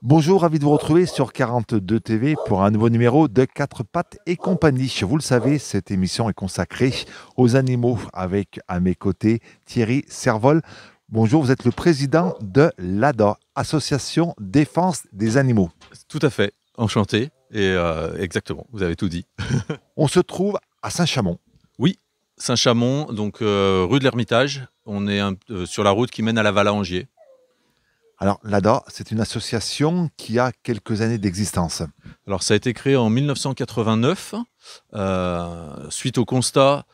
Bonjour, ravi de vous retrouver sur 42 TV pour un nouveau numéro de 4 pattes et compagnie. Vous le savez, cette émission est consacrée aux animaux avec à mes côtés Thierry Servol. Bonjour, vous êtes le président de l'ADA, Association Défense des Animaux. Tout à fait, enchanté. Et exactement, vous avez tout dit. On se trouve à Saint-Chamond. Oui, Saint-Chamond, donc rue de l'Ermitage. On est sur la route qui mène à la Valla Angier. Alors l'ADA, c'est une association qui a quelques années d'existence. Alors ça a été créé en 1989, suite au constat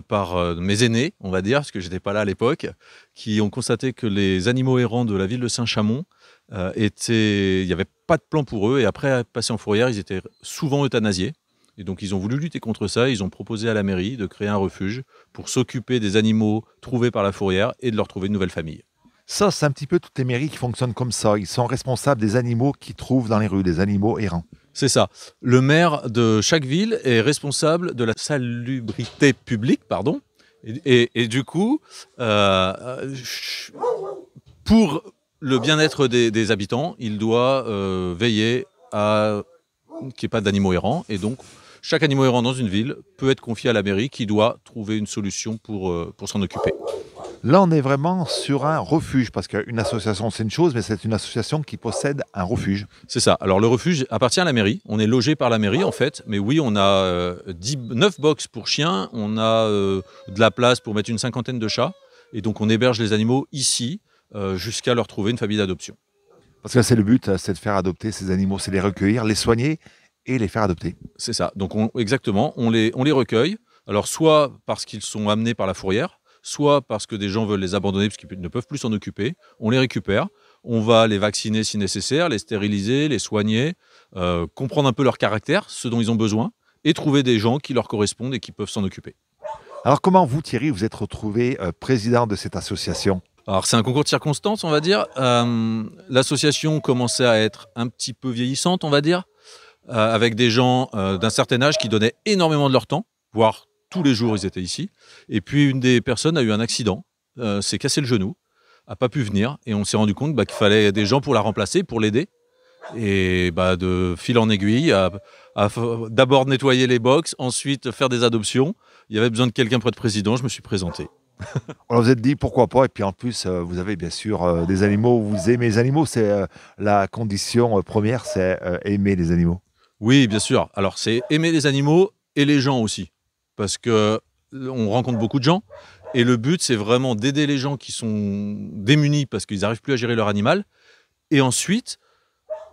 par mes aînés, on va dire, parce que j'étais pas là à l'époque, qui ont constaté que les animaux errants de la ville de Saint-Chamond il n'y avait pas de plan pour eux, et après passer en fourrière, ils étaient souvent euthanasiés. Et donc ils ont voulu lutter contre ça, ils ont proposé à la mairie de créer un refuge pour s'occuper des animaux trouvés par la fourrière et de leur trouver une nouvelle famille. Ça, c'est un petit peu toutes les mairies qui fonctionnent comme ça. Ils sont responsables des animaux qu'ils trouvent dans les rues, des animaux errants. C'est ça. Le maire de chaque ville est responsable de la salubrité publique, pardon. Et du coup, pour le bien-être des habitants, il doit veiller à qu'il n'y ait pas d'animaux errants. Et donc, chaque animal errant dans une ville peut être confié à la mairie qui doit trouver une solution pour s'en occuper. Là, on est vraiment sur un refuge, parce qu'une association, c'est une chose, mais c'est une association qui possède un refuge. C'est ça. Alors, le refuge appartient à la mairie. On est logé par la mairie, en fait. Mais oui, on a 9 box pour chiens. On a de la place pour mettre une cinquantaine de chats. Et donc, on héberge les animaux ici jusqu'à leur trouver une famille d'adoption. Parce que c'est le but, c'est de faire adopter ces animaux, c'est les recueillir, les soigner et les faire adopter. C'est ça. Donc, exactement, on les recueille. Alors, soit parce qu'ils sont amenés par la fourrière, soit parce que des gens veulent les abandonner parce qu'ils ne peuvent plus s'en occuper. On les récupère, on va les vacciner si nécessaire, les stériliser, les soigner, comprendre un peu leur caractère, ce dont ils ont besoin, et trouver des gens qui leur correspondent et qui peuvent s'en occuper. Alors comment vous, Thierry, vous êtes retrouvé président de cette association? Alors c'est un concours de circonstances, on va dire. L'association commençait à être un petit peu vieillissante, on va dire, avec des gens d'un certain âge qui donnaient énormément de leur temps, voire tous les jours ils étaient ici. Et puis une des personnes a eu un accident, s'est cassé le genou, n'a pas pu venir, et on s'est rendu compte qu'il fallait des gens pour la remplacer, pour l'aider. Et de fil en aiguille, à d'abord nettoyer les box, ensuite faire des adoptions. Il y avait besoin de quelqu'un pour être président, je me suis présenté. Alors vous êtes dit pourquoi pas, et puis en plus vous avez bien sûr des animaux, vous aimez les animaux, c'est la condition première, c'est aimer les animaux. Oui, bien sûr. Alors c'est aimer les animaux et les gens aussi, parce que on rencontre beaucoup de gens, et le but c'est vraiment d'aider les gens qui sont démunis parce qu'ils n'arrivent plus à gérer leur animal, et ensuite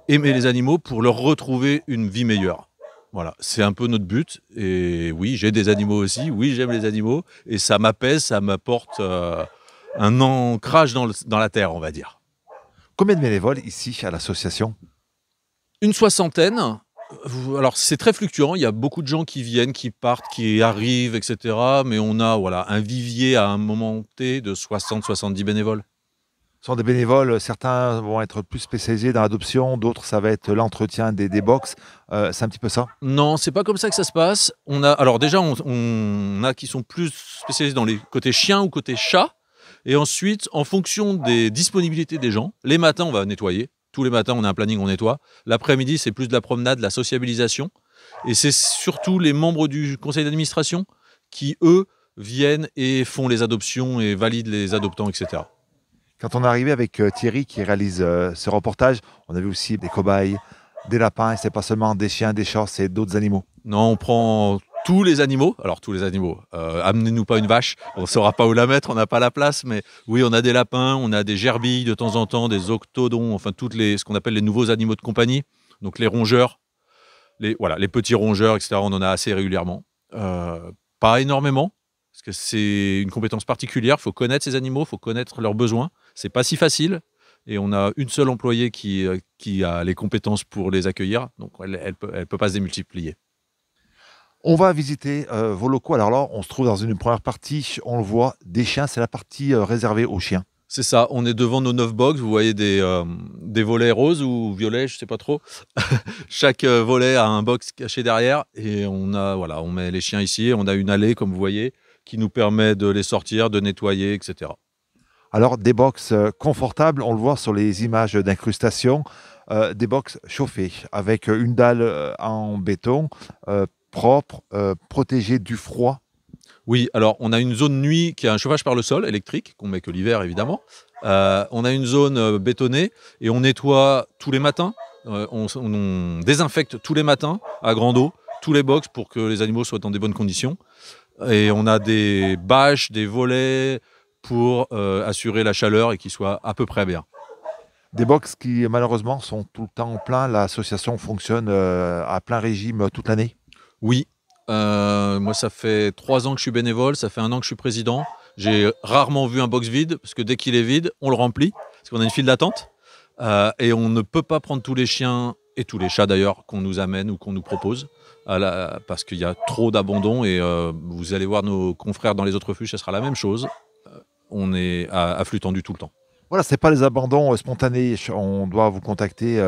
aimer les animaux pour leur retrouver une vie meilleure. Voilà, c'est un peu notre but. Et oui, j'ai des animaux aussi. Oui, j'aime les animaux. Et ça m'apaise, ça m'apporte un ancrage dans la terre, on va dire. Combien de bénévoles ici à l'association? Une soixantaine. Alors, c'est très fluctuant. Il y a beaucoup de gens qui viennent, qui partent, qui arrivent, etc. Mais on a un vivier à un moment T de 60-70 bénévoles. Ce sont des bénévoles, certains vont être plus spécialisés dans l'adoption, d'autres ça va être l'entretien des box. C'est un petit peu ça? Non, c'est pas comme ça que ça se passe. Alors déjà, on a qui sont plus spécialisés dans les côtés chiens ou côtés chats. Et ensuite, en fonction des disponibilités des gens, les matins, on va nettoyer. Tous les matins, on a un planning, on nettoie. L'après-midi, c'est plus de la promenade, de la sociabilisation. Et c'est surtout les membres du conseil d'administration qui, eux, viennent et font les adoptions et valident les adoptants, etc. Quand on est arrivé avec Thierry qui réalise ce reportage, on a vu aussi des cobayes, des lapins, et c'est pas seulement des chiens, des chats, c'est d'autres animaux. Non, on prend tous les animaux. Alors, tous les animaux. Amenez-nous pas une vache. On ne saura pas où la mettre. On n'a pas la place. Mais oui, on a des lapins, on a des gerbilles de temps en temps, des octodons, enfin, ce qu'on appelle les nouveaux animaux de compagnie. Donc, les rongeurs, les petits rongeurs, etc. On en a assez régulièrement. Pas énormément, parce que c'est une compétence particulière. Il faut connaître ces animaux, il faut connaître leurs besoins. C'est pas si facile. Et on a une seule employée qui a les compétences pour les accueillir. Donc, elle peut pas se démultiplier. On va visiter vos locaux. Alors là, on se trouve dans une première partie, on le voit, des chiens, c'est la partie réservée aux chiens. C'est ça, on est devant nos 9 box, vous voyez des volets roses ou violets, je sais pas trop. Chaque volet a un box caché derrière, et on met les chiens ici. On a une allée, comme vous voyez, qui nous permet de les sortir, de nettoyer, etc. Alors, des box confortables, on le voit sur les images d'incrustation, des box chauffées avec une dalle en béton propre, protégée du froid. Oui, alors on a une zone nuit qui a un chauffage par le sol électrique, qu'on met que l'hiver évidemment. On a une zone bétonnée et on nettoie tous les matins. On désinfecte tous les matins à grande eau tous les box pour que les animaux soient dans des bonnes conditions. Et on a des bâches, des volets pour assurer la chaleur et qu'ils soient à peu près bien. Des box qui malheureusement sont tout le temps plein. L'association fonctionne à plein régime toute l'année. Oui, moi ça fait 3 ans que je suis bénévole, ça fait 1 an que je suis président. J'ai rarement vu un box vide, parce que dès qu'il est vide, on le remplit, parce qu'on a une file d'attente. Et on ne peut pas prendre tous les chiens, et tous les chats d'ailleurs, qu'on nous amène ou qu'on nous propose, parce qu'il y a trop d'abandon. Et vous allez voir nos confrères dans les autres refuges, ça sera la même chose. On est à flux tendu tout le temps. Voilà, c'est pas les abandons spontanés. On doit vous contacter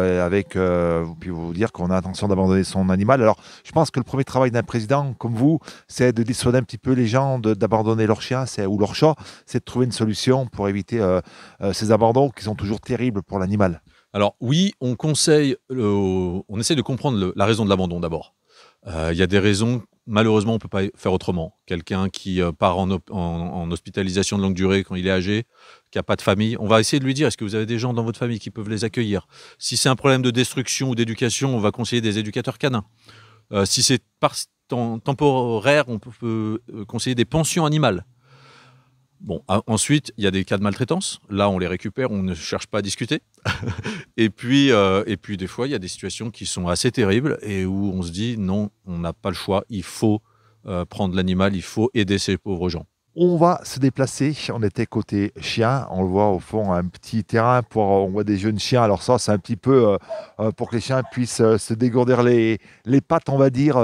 puis vous dire qu'on a intention d'abandonner son animal. Alors, je pense que le premier travail d'un président comme vous, c'est de dissuader un petit peu les gens d'abandonner leur chien ou leur chat. C'est de trouver une solution pour éviter ces abandons qui sont toujours terribles pour l'animal. Alors oui, on conseille, on essaie de comprendre la raison de l'abandon d'abord. Il y a des raisons, malheureusement, on ne peut pas faire autrement. Quelqu'un qui part en hospitalisation de longue durée quand il est âgé, qui n'a pas de famille, on va essayer de lui dire, est-ce que vous avez des gens dans votre famille qui peuvent les accueillir? Si c'est un problème de destruction ou d'éducation, on va conseiller des éducateurs canins. Si c'est temporaire, on peut conseiller des pensions animales. Bon, ensuite, il y a des cas de maltraitance. Là, on les récupère, on ne cherche pas à discuter. Et puis, des fois, il y a des situations qui sont assez terribles et où on se dit non, on n'a pas le choix. Il faut prendre l'animal, il faut aider ces pauvres gens. On va se déplacer. On était côté chien. On le voit au fond, un petit terrain on voit des jeunes chiens. Alors ça, c'est un petit peu pour que les chiens puissent se dégourdir les pattes, on va dire.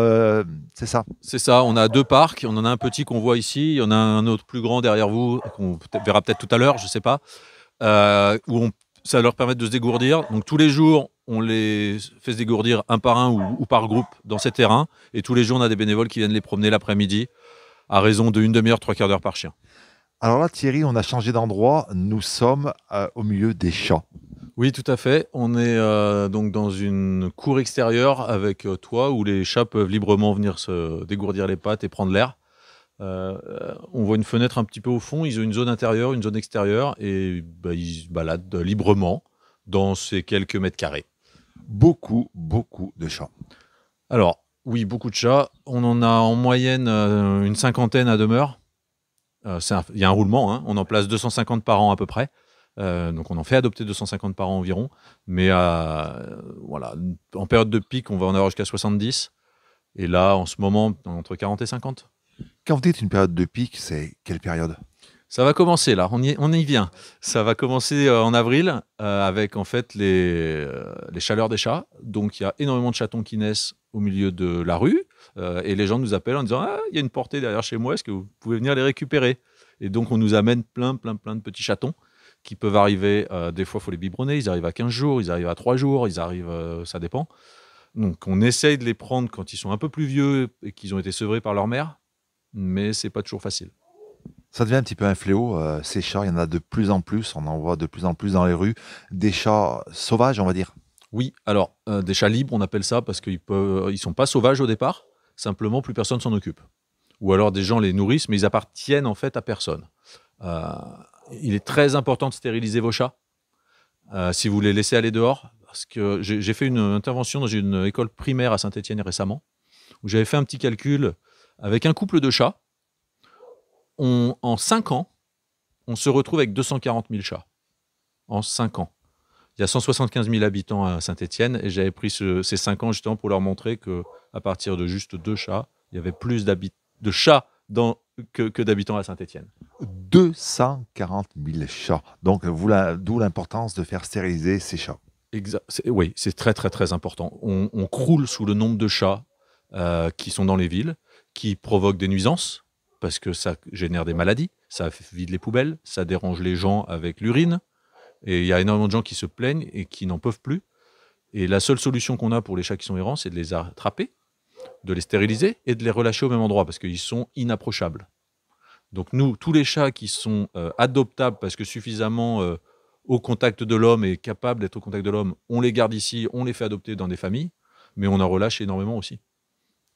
C'est ça. C'est ça, on a 2 parcs. On en a un petit qu'on voit ici. Il y en a un autre plus grand derrière vous, qu'on verra peut-être tout à l'heure, je ne sais pas, où ça leur permet de se dégourdir. Donc tous les jours, on les fait se dégourdir un par un ou par groupe dans ces terrains. Et tous les jours, on a des bénévoles qui viennent les promener l'après-midi à raison de 1/2 heure, 3/4 d'heure par chien. Alors là, Thierry, on a changé d'endroit. Nous sommes au milieu des chats. Oui, tout à fait. On est donc dans une cour extérieure avec toit où les chats peuvent librement venir se dégourdir les pattes et prendre l'air. On voit une fenêtre un petit peu au fond. Ils ont une zone intérieure, une zone extérieure et ils se baladent librement dans ces quelques mètres carrés. Beaucoup, beaucoup de chats. Alors, oui, beaucoup de chats. On en a en moyenne une 50aine à demeure. Il y a un roulement, hein. On en place 250 par an à peu près. Donc on en fait adopter 250 par an environ. Mais voilà, en période de pic, on va en avoir jusqu'à 70. Et là, en ce moment, entre 40 et 50. Quand vous dites une période de pic, c'est quelle période? Ça va commencer là, on y vient. Ça va commencer en avril avec en fait les chaleurs des chats. Donc il y a énormément de chatons qui naissent au milieu de la rue et les gens nous appellent en disant « Ah, il y a une portée derrière chez moi, est-ce que vous pouvez venir les récupérer ?» Et donc on nous amène plein de petits chatons qui peuvent arriver, des fois il faut les biberonner, ils arrivent à 15 jours, ils arrivent à 3 jours, ils arrivent, ça dépend. Donc on essaye de les prendre quand ils sont un peu plus vieux et qu'ils ont été sevrés par leur mère, mais c'est pas toujours facile. Ça devient un petit peu un fléau, ces chats, il y en a de plus en plus, on en voit de plus en plus dans les rues. Des chats sauvages, on va dire. Oui, alors des chats libres, on appelle ça parce ils sont pas sauvages au départ, simplement plus personne s'en occupe. Ou alors des gens les nourrissent, mais ils appartiennent en fait à personne. Il est très important de stériliser vos chats si vous les laissez aller dehors. Parce que j'ai fait une intervention dans une école primaire à Saint-Étienne récemment, où j'avais fait un petit calcul avec un couple de chats. En 5 ans, on se retrouve avec 240 000 chats. En 5 ans. Il y a 175 000 habitants à Saint-Étienne et j'avais pris ces 5 ans justement pour leur montrer qu'à partir de juste 2 chats, il y avait plus de chats que d'habitants à Saint-Étienne. 240 000 chats. Donc, d'où l'importance de faire stériliser ces chats. Oui, c'est très, très, très important. On croule sous le nombre de chats qui sont dans les villes, qui provoquent des nuisances, parce que ça génère des maladies, ça vide les poubelles, ça dérange les gens avec l'urine. Et il y a énormément de gens qui se plaignent et qui n'en peuvent plus. Et la seule solution qu'on a pour les chats qui sont errants, c'est de les attraper, de les stériliser et de les relâcher au même endroit, parce qu'ils sont inapprochables. Donc nous, tous les chats qui sont adoptables parce que suffisamment au contact de l'homme et capables d'être au contact de l'homme, on les garde ici, on les fait adopter dans des familles, mais on en relâche énormément aussi.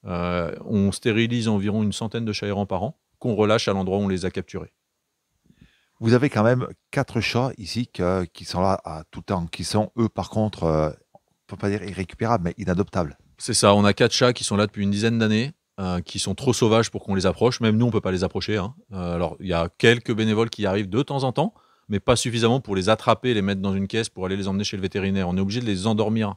On stérilise environ une centaine de chats errants par an qu'on relâche à l'endroit où on les a capturés. Vous avez quand même 4 chats ici qui sont là à tout temps, qui sont eux par contre, on peut pas dire irrécupérables, mais inadoptables. C'est ça, on a 4 chats qui sont là depuis une dizaine d'années, qui sont trop sauvages pour qu'on les approche. Même nous, on ne peut pas les approcher, hein. Alors, il y a quelques bénévoles qui arrivent de temps en temps, mais pas suffisamment pour les attraper et les mettre dans une caisse pour aller les emmener chez le vétérinaire. On est obligé de les endormir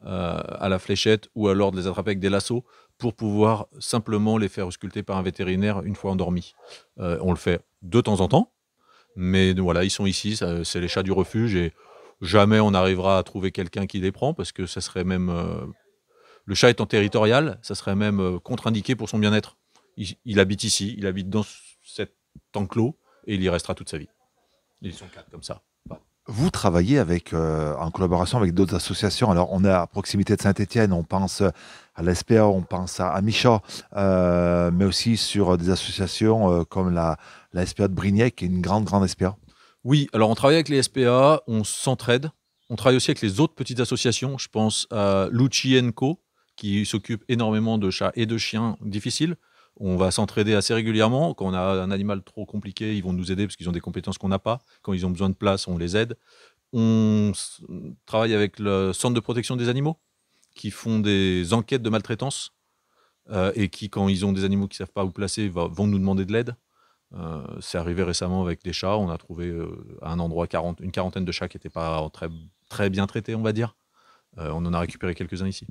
à la fléchette ou alors de les attraper avec des lassos pour pouvoir simplement les faire ausculter par un vétérinaire une fois endormis. On le fait de temps en temps, mais voilà, ils sont ici, c'est les chats du refuge et jamais on arrivera à trouver quelqu'un qui les prend parce que ça serait même... le chat étant territorial, ça serait même contre-indiqué pour son bien-être. Il habite ici, il habite dans cet enclos et il y restera toute sa vie. Ils sont 4 comme ça. Vous travaillez en collaboration avec d'autres associations. Alors, on est à proximité de Saint-Étienne, on pense à l'SPA, on pense à Michat, mais aussi sur des associations comme la SPA de Brignais, qui est une grande SPA. Oui, alors on travaille avec les SPA, on s'entraide. On travaille aussi avec les autres petites associations. Je pense à Lucci Co, qui s'occupe énormément de chats et de chiens difficiles. On va s'entraider assez régulièrement. Quand on a un animal trop compliqué, ils vont nous aider parce qu'ils ont des compétences qu'on n'a pas. Quand ils ont besoin de place, on les aide. On travaille avec le Centre de protection des animaux, qui font des enquêtes de maltraitance et qui, quand ils ont des animaux qui ne savent pas où placer, vont nous demander de l'aide. C'est arrivé récemment avec des chats. On a trouvé à un endroit une quarantaine de chats qui n'étaient pas très bien traités, on va dire. On en a récupéré quelques-uns ici.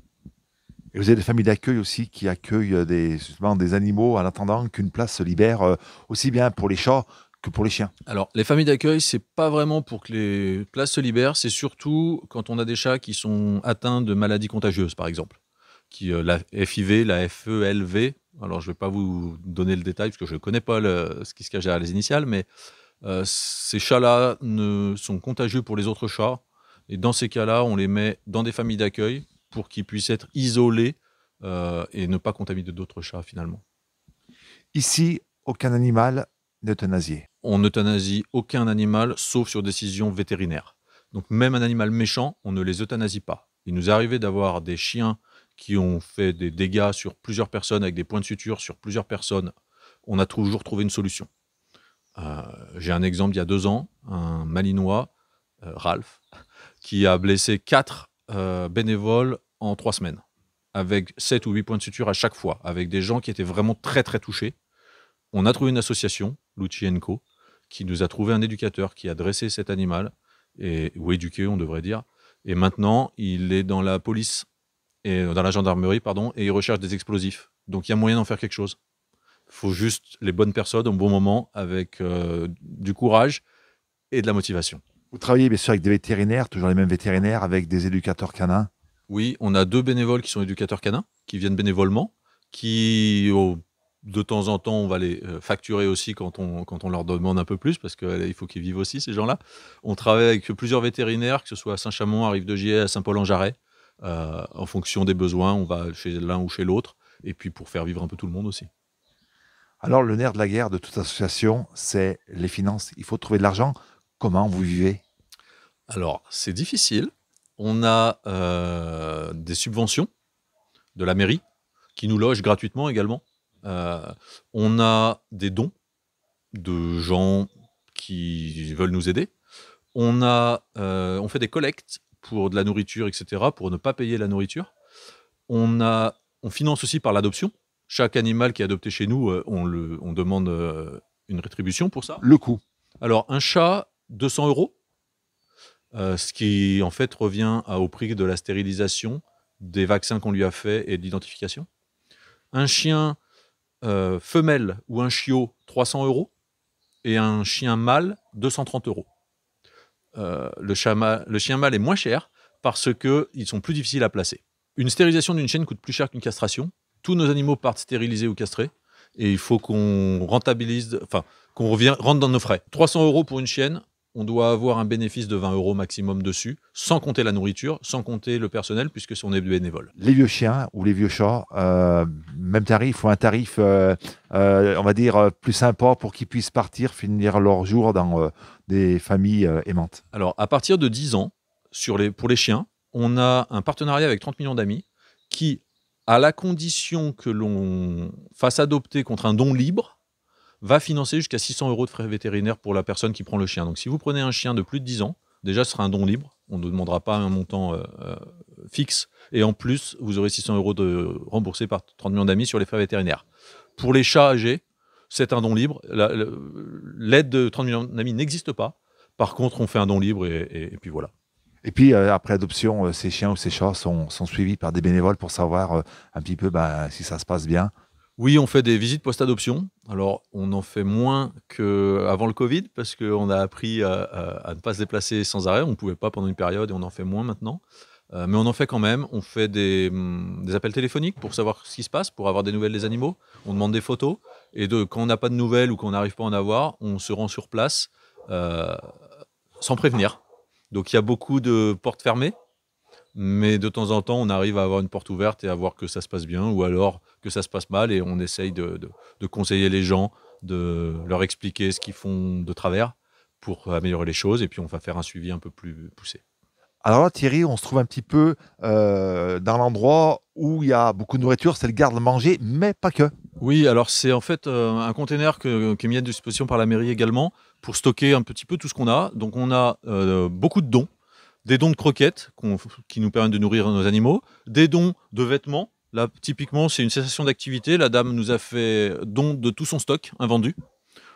Et vous avez des familles d'accueil aussi qui accueillent justement des animaux en attendant qu'une place se libère, aussi bien pour les chats que pour les chiens. Alors, les familles d'accueil, c'est pas vraiment pour que les places se libèrent, c'est surtout quand on a des chats qui sont atteints de maladies contagieuses, par exemple. La FIV, la FELV, alors je ne vais pas vous donner le détail parce que je ne connais pas ce qui se cache derrière les initiales, mais ces chats-là sont contagieux pour les autres chats. Et dans ces cas-là, on les met dans des familles d'accueil pour qu'ils puissent être isolés et ne pas contaminer d'autres chats finalement. Ici, aucun animal n'est euthanasié. On euthanasie aucun animal sauf sur décision vétérinaire. Donc même un animal méchant, on ne les euthanasie pas. Il nous est arrivé d'avoir des chiens qui ont fait des dégâts sur plusieurs personnes avec des points de suture sur plusieurs personnes. On a toujours trouvé une solution. J'ai un exemple d'il y a 2 ans, un Malinois, Ralph, qui a blessé 4 bénévoles en 3 semaines, avec 7 ou 8 points de suture à chaque fois, avec des gens qui étaient vraiment très touchés. On a trouvé une association, Lucci Co, qui nous a trouvé un éducateur qui a dressé cet animal, ou éduqué on devrait dire, et maintenant il est dans la police, et dans la gendarmerie, pardon, et il recherche des explosifs. Donc il y a moyen d'en faire quelque chose. Il faut juste les bonnes personnes au bon moment, avec du courage et de la motivation. Vous travaillez bien sûr avec des vétérinaires, toujours les mêmes vétérinaires, avec des éducateurs canins. Oui, on a 2 bénévoles qui sont éducateurs canins, qui viennent bénévolement, de temps en temps, on va les facturer aussi quand on leur demande un peu plus, parce qu'il faut qu'ils vivent aussi, ces gens-là. On travaille avec plusieurs vétérinaires, que ce soit à Saint-Chamond, à Rive-de-Gier, à Saint-Paul-en-Jarret. En fonction des besoins, on va chez l'un ou chez l'autre, et puis pour faire vivre un peu tout le monde aussi. Alors, le nerf de la guerre de toute association, c'est les finances. Il faut trouver de l'argent. Comment vous vivez? Alors, c'est difficile. On a des subventions de la mairie qui nous logent gratuitement également. On a des dons de gens qui veulent nous aider. On fait des collectes pour de la nourriture, etc., pour ne pas payer la nourriture. On finance aussi par l'adoption. Chaque animal qui est adopté chez nous, on demande une rétribution pour ça. Le coût? Alors, un chat, 200 €, ce qui en fait revient au prix de la stérilisation, des vaccins qu'on lui a fait et de l'identification. Un chien femelle ou un chiot, 300 €, et un chien mâle, 230 €. Le chien mâle est moins cher parce qu'ils sont plus difficiles à placer. Une stérilisation d'une chienne coûte plus cher qu'une castration. Tous nos animaux partent stérilisés ou castrés et il faut qu'on rentre dans nos frais. 300 € pour une chienne, on doit avoir un bénéfice de 20 € maximum dessus, sans compter la nourriture, sans compter le personnel, puisque on est bénévole. Les vieux chiens ou les vieux chats, même tarif ou un tarif, on va dire, plus sympa pour qu'ils puissent partir, finir leur jour dans des familles aimantes. Alors, à partir de 10 ans, pour les chiens, on a un partenariat avec 30 millions d'amis qui, à la condition que l'on fasse adopter contre un don libre, va financer jusqu'à 600 € de frais vétérinaires pour la personne qui prend le chien. Donc si vous prenez un chien de plus de 10 ans, déjà ce sera un don libre, on ne demandera pas un montant fixe, et en plus vous aurez 600 € remboursés par 30 millions d'amis sur les frais vétérinaires. Pour les chats âgés, c'est un don libre, l'aide de 30 millions d'amis n'existe pas, par contre on fait un don libre et puis voilà. Et puis après adoption, ces chiens ou ces chats sont suivis par des bénévoles pour savoir un petit peu si ça se passe bien. Oui, on fait des visites post-adoption. Alors, on en fait moins qu'avant le Covid, parce qu'on a appris à ne pas se déplacer sans arrêt. On ne pouvait pas pendant une période et on en fait moins maintenant. Mais on en fait quand même. On fait des appels téléphoniques pour savoir ce qui se passe, pour avoir des nouvelles des animaux. On demande des photos. Et quand on n'a pas de nouvelles ou qu'on n'arrive pas à en avoir, on se rend sur place sans prévenir. Donc, il y a beaucoup de portes fermées. Mais de temps en temps, on arrive à avoir une porte ouverte et à voir que ça se passe bien, ou alors que ça se passe mal, et on essaye de conseiller les gens, de leur expliquer ce qu'ils font de travers pour améliorer les choses, et puis on va faire un suivi un peu plus poussé. Alors là, Thierry, on se trouve un petit peu dans l'endroit où il y a beaucoup de nourriture, c'est le garde-manger, mais pas que. Oui, alors c'est en fait un container qui est mis à disposition par la mairie également pour stocker un petit peu tout ce qu'on a. Donc on a beaucoup de dons. Des dons de croquettes qui nous permettent de nourrir nos animaux, des dons de vêtements. Là, typiquement, c'est une cessation d'activité. La dame nous a fait don de tout son stock invendu.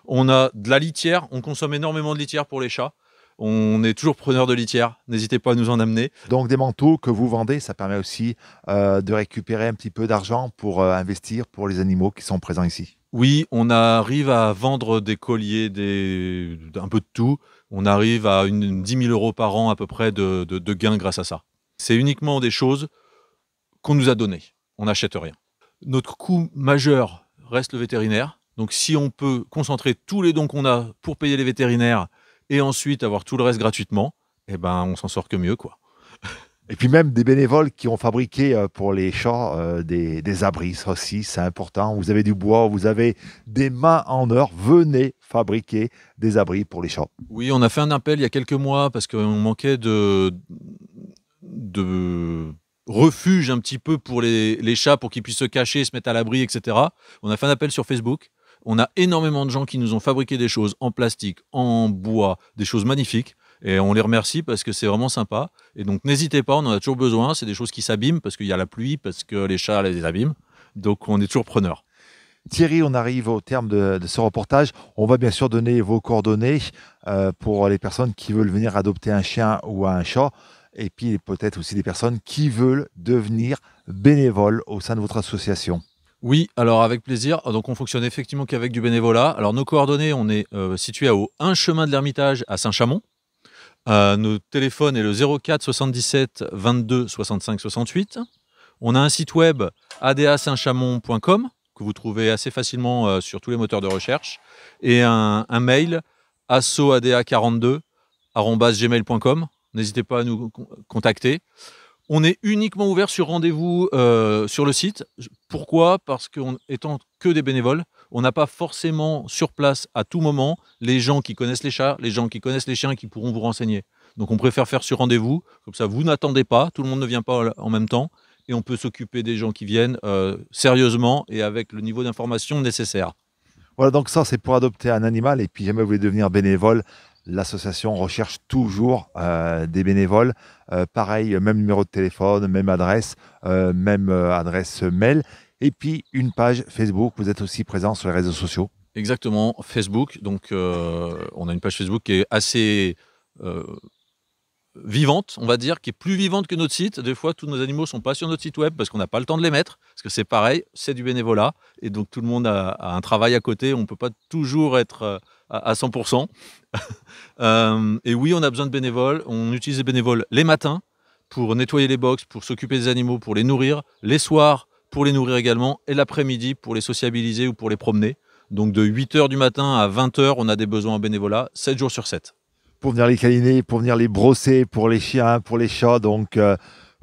On a de la litière. On consomme énormément de litière pour les chats. On est toujours preneur de litière. N'hésitez pas à nous en amener. Donc des manteaux que vous vendez, ça permet aussi de récupérer un petit peu d'argent pour investir pour les animaux qui sont présents ici. Oui, on arrive à vendre des colliers, un peu de tout. On arrive à 10 000 € par an à peu près de gains grâce à ça. C'est uniquement des choses qu'on nous a données. On n'achète rien. Notre coût majeur reste le vétérinaire. Donc si on peut concentrer tous les dons qu'on a pour payer les vétérinaires et ensuite avoir tout le reste gratuitement, eh ben on s'en sort que mieux, quoi. Et puis même des bénévoles qui ont fabriqué pour les chats des abris, ça aussi c'est important. Vous avez du bois, vous avez des mains en or, venez fabriquer des abris pour les chats. Oui, on a fait un appel il y a quelques mois parce qu'on manquait de refuge un petit peu pour les chats, pour qu'ils puissent se cacher, se mettre à l'abri, etc. On a fait un appel sur Facebook. On a énormément de gens qui nous ont fabriqué des choses en plastique, en bois, des choses magnifiques. Et on les remercie parce que c'est vraiment sympa. Et donc n'hésitez pas, on en a toujours besoin. C'est des choses qui s'abîment parce qu'il y a la pluie, parce que les chats les abîment. Donc on est toujours preneurs. Thierry, on arrive au terme de ce reportage. On va bien sûr donner vos coordonnées pour les personnes qui veulent venir adopter un chien ou un chat. Et puis peut-être aussi des personnes qui veulent devenir bénévoles au sein de votre association. Oui, alors avec plaisir. Donc on fonctionne effectivement qu'avec du bénévolat. Alors nos coordonnées, on est situé au 1 chemin de l'Ermitage à Saint-Chamond. Notre téléphone est le 04 77 22 65 68. On a un site web adasaintchamond.com que vous trouvez assez facilement sur tous les moteurs de recherche, et un mail assoada42@gmail.com. N'hésitez pas à nous contacter. On est uniquement ouvert sur rendez-vous sur le site. Pourquoi ? Parce qu'étant que des bénévoles, on n'a pas forcément sur place à tout moment les gens qui connaissent les chats, les gens qui connaissent les chiens qui pourront vous renseigner. Donc on préfère faire sur rendez-vous, comme ça vous n'attendez pas, tout le monde ne vient pas en même temps, et on peut s'occuper des gens qui viennent sérieusement et avec le niveau d'information nécessaire. Voilà, donc ça c'est pour adopter un animal, et puis jamais vous voulez devenir bénévole, l'association recherche toujours des bénévoles. Pareil, même numéro de téléphone, même adresse mail. Et puis une page Facebook, vous êtes aussi présent sur les réseaux sociaux. Exactement, Facebook. Donc on a une page Facebook qui est assez vivante, on va dire, qui est plus vivante que notre site. Des fois, tous nos animaux ne sont pas sur notre site web parce qu'on n'a pas le temps de les mettre, parce que c'est pareil, c'est du bénévolat, et donc tout le monde a un travail à côté, on ne peut pas toujours être à 100%. Et oui, on a besoin de bénévoles, on utilise les bénévoles les matins pour nettoyer les box, pour s'occuper des animaux, pour les nourrir, les soirs pour les nourrir également, et l'après-midi pour les sociabiliser ou pour les promener. Donc de 8h du matin à 20h, on a des besoins en bénévolat, 7 jours sur 7. pour venir les câliner, pour venir les brosser, pour les chiens, pour les chats. Donc,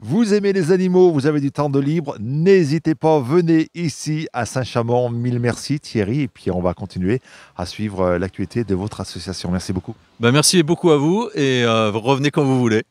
vous aimez les animaux, vous avez du temps de libre, n'hésitez pas, venez ici à Saint-Chamond. Mille merci Thierry, et puis on va continuer à suivre l'actualité de votre association. Merci beaucoup. Merci beaucoup à vous et revenez quand vous voulez.